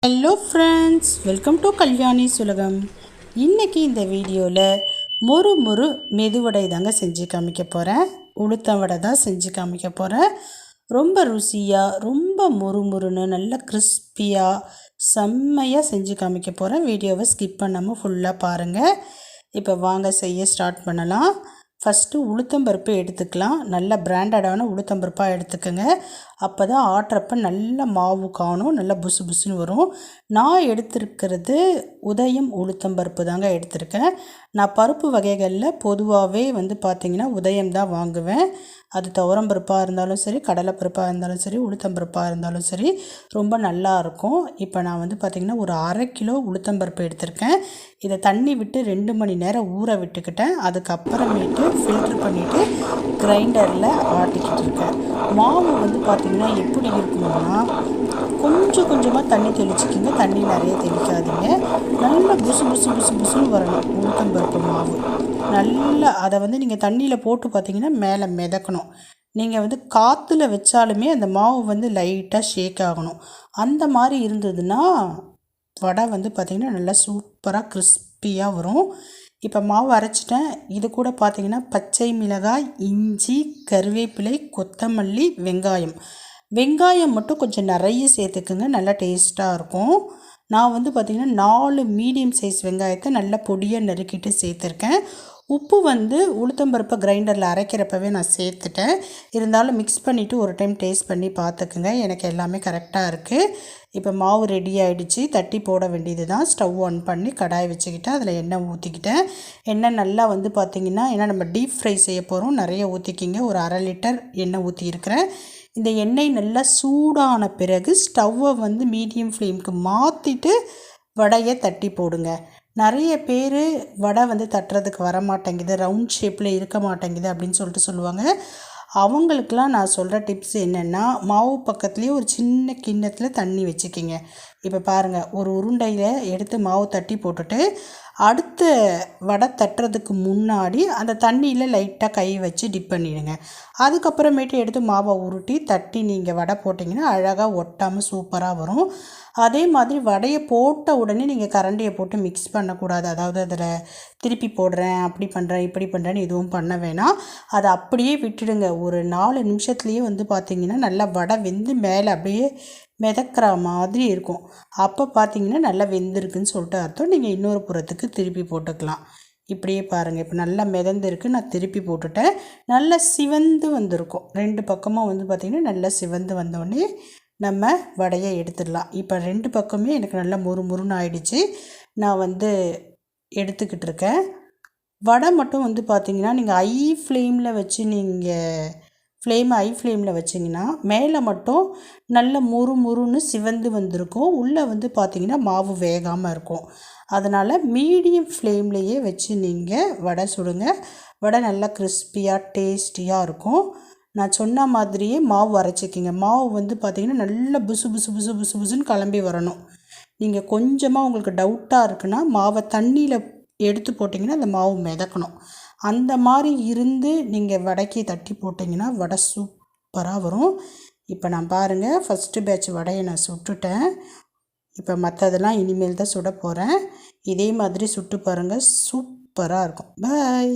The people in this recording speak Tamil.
Hello friends, welcome to Kalyani's உலகம். இன்றைக்கி இந்த வீடியோவில் மொறு மெதுவடை தாங்க செஞ்சு காமிக்க போகிறேன். உளுத்தம் வடை தான் செஞ்சு காமிக்க போகிறேன். ரொம்ப ருசியாக, ரொம்ப மொறுன்னு, நல்ல கிறிஸ்பியாக, செம்மையாக செஞ்சு காமிக்க போகிறேன். வீடியோவை ஸ்கிப் பண்ணாமல் ஃபுல்லாக பாருங்கள். இப்போ வாங்க செய்ய ஸ்டார்ட் பண்ணலாம். ஃபஸ்ட்டு உளுத்தம்பருப்பு எடுத்துக்கலாம். நல்ல பிராண்டடான உளுத்தம்பருப்பாக எடுத்துக்கோங்க. அப்போ தான் ஆட்டுறப்ப நல்ல மாவு காணும், நல்லா புசு புசுன்னு வரும். நான் எடுத்துருக்கிறது உதயம் உளுத்தம்பருப்பு தாங்க எடுத்திருக்கேன். நான் பருப்பு வகைகளில் பொதுவாகவே பார்த்திங்கன்னா உதயம் தான் வாங்குவேன். அது துவரம்பருப்பாக இருந்தாலும் சரி, கடலைப்பருப்பாக இருந்தாலும் சரி, உளுத்தம்பருப்பாக இருந்தாலும் சரி, ரொம்ப நல்லாயிருக்கும். இப்போ நான் பார்த்திங்கன்னா ஒரு 1/2 கிலோ உளுத்தம்பருப்பு எடுத்திருக்கேன். இதை தண்ணி விட்டு 2 மணி நேரம் ஊற விட்டுக்கிட்டேன். அதுக்கப்புறமேட்டு ஃபில்ட்ரு பண்ணிவிட்டு கிரைண்டரில் ஆட்டிக்கிட்டு இருக்கேன். மாவு பார்த்திங்கன்னா எப்படி இருக்கணும்னா, கொஞ்சம் கொஞ்சமாக தண்ணி தெளிச்சிக்கிங்க, தண்ணி நிறைய தெளிக்காதீங்க. நல்லா புசு புசு புசு புசுன்னு வரணும் உளுத்தம்பருப்பு மாவு. நல்லா அதை நீங்கள் தண்ணியில் போட்டு பார்த்திங்கன்னா மேலே மிதக்கணும். நீங்கள் காற்றுல வச்சாலுமே அந்த மாவு லைட்டாக ஷேக் ஆகணும். அந்த மாதிரி இருந்ததுன்னா வடை பார்த்திங்கன்னா நல்லா சூப்பராக கிறிஸ்பியாக வரும். இப்போ மாவு அரைச்சிட்டேன். இது கூட பார்த்திங்கன்னா பச்சை மிளகாய், இஞ்சி, கருவேப்பிலை, கொத்தமல்லி, வெங்காயம் மட்டும் கொஞ்சம் நிறைய சேர்த்துக்குங்க, நல்லா டேஸ்ட்டாக இருக்கும். நான் பார்த்திங்கன்னா 4 மீடியம் சைஸ் வெங்காயத்தை நல்லா பொடியாக நறுக்கிட்டு சேர்த்துருக்கேன். உப்பு உளுத்தம்பருப்பை கிரைண்டரில் அரைக்கிறப்பவே நான் சேர்த்துட்டேன். இருந்தாலும் மிக்ஸ் பண்ணிவிட்டு ஒரு டைம் டேஸ்ட் பண்ணி பார்த்துக்குங்க. எனக்கு எல்லாமே கரெக்டாக இருக்குது. இப்போ மாவு ரெடி ஆகிடுச்சு. தட்டி போட வேண்டியது தான். ஸ்டவ் ஆன் பண்ணி கடாய் வச்சுக்கிட்டேன். அதில் எண்ணெய் ஊற்றிக்கிட்டேன். எண்ணெய் நல்லா பார்த்திங்கன்னா, ஏன்னா நம்ம டீப் ஃப்ரை செய்ய போகிறோம், நிறைய ஊற்றிக்கிங்க. ஒரு 1/2 லிட்டர் எண்ணெய் ஊற்றியிருக்கிறேன். இந்த எண்ணெய் நல்லா சூடான பிறகு ஸ்டவ்வை மீடியம் ஃப்ளேமுக்கு மாற்றிட்டு வடையை தட்டி போடுங்க. நிறைய பேர் வடை தட்டுறதுக்கு வர மாட்டேங்குது, ரவுண்ட் ஷேப்பில் இருக்க மாட்டேங்குது அப்படின்னு சொல்லுவாங்க. அவங்களுக்கெலாம் நான் சொல்கிற டிப்ஸ் என்னென்னா, மாவு பக்கத்துலேயே ஒரு சின்ன கிண்ணத்தில் தண்ணி வச்சுக்கிங்க. இப்போ பாருங்கள், ஒரு உருண்டையில் எடுத்து மாவு தட்டி போட்டுட்டு அடுத்த வடை தட்டுறதுக்கு முன்னாடி அந்த தண்ணியில் லைட்டாக கை வச்சு டிப் பண்ணிவிடுங்க. அதுக்கப்புறமேட்டு எடுத்து மாவை உருட்டி தட்டி நீங்கள் வடை போட்டிங்கன்னா அழகாக ஒட்டாமல் சூப்பராக வரும். அதே மாதிரி வடையை போட்ட உடனே நீங்கள் கரண்டியை போட்டு மிக்ஸ் பண்ணக்கூடாது. அதாவது அதில் திருப்பி போடுறேன், அப்படி பண்ணுறேன், இப்படி பண்ணுறேன்னு எதுவும் பண்ண வேணாம். அதை அப்படியே விட்டுடுங்க. ஒரு 4 நிமிஷத்துலேயே பார்த்திங்கன்னா நல்லா வடை வெந்து மேலே அப்படியே மிதக்கிற மாதிரி இருக்கும். அப்போ பார்த்திங்கன்னா நல்லா வெந்திருக்குன்னு சொல்லிட்டு அர்த்தம். நீங்கள் இன்னொரு புறத்துக்கு திருப்பி போட்டுக்கலாம். இப்படியே பாருங்கள், இப்போ நல்லா மிதந்துருக்கு. நான் திருப்பி போட்டுட்டேன். நல்லா சிவந்து வந்திருக்கும். 2 பக்கமும் பார்த்திங்கன்னா நல்லா சிவந்து வந்தோடனே நம்ம வடையை எடுத்துடலாம். இப்போ 2 பக்கமே எனக்கு நல்லா முறுன்னு ஆயிடுச்சு. நான் எடுத்துக்கிட்டு இருக்கேன். வடை மட்டும் பார்த்திங்கன்னா நீங்கள் ஹை ஃப்ளேமில் வச்சு ஹை ஃப்ளேமில் வச்சிங்கன்னா மேலே மட்டும் நல்ல முறுன்னு சிவந்து வந்திருக்கும். உள்ளே பார்த்திங்கன்னா மாவு வேகாமல் இருக்கும். அதனால் மீடியம் ஃப்ளேம்லேயே வச்சு நீங்கள் வடை சுடுங்க. வடை நல்லா கிறிஸ்பியாக டேஸ்டியாக இருக்கும். நான் சொன்ன மாதிரியே மாவு அரைச்சிக்கிங்க. மாவு பார்த்திங்கன்னா நல்லா புசு புசு புசு புசு புசுன்னு கிளம்பி வரணும். நீங்கள் கொஞ்சமாக உங்களுக்கு டவுட்டாக இருக்குன்னா மாவை தண்ணியில் எடுத்து போட்டிங்கன்னா அந்த மாவு மிதக்கணும். அந்த மாதிரி இருந்து நீங்கள் வடைக்கு தட்டி போட்டிங்கன்னா வடை சூப்பராக வரும். இப்போ நான் பாருங்கள், ஃபஸ்ட்டு பேட்ச் வடையை நான் சுட்டுட்டேன். இப்போ மற்றதெல்லாம் இனிமேல் தான் சுட போகிறேன். இதே மாதிரி சுட்டு பாருங்கள், சூப்பராக இருக்கும். பாய்.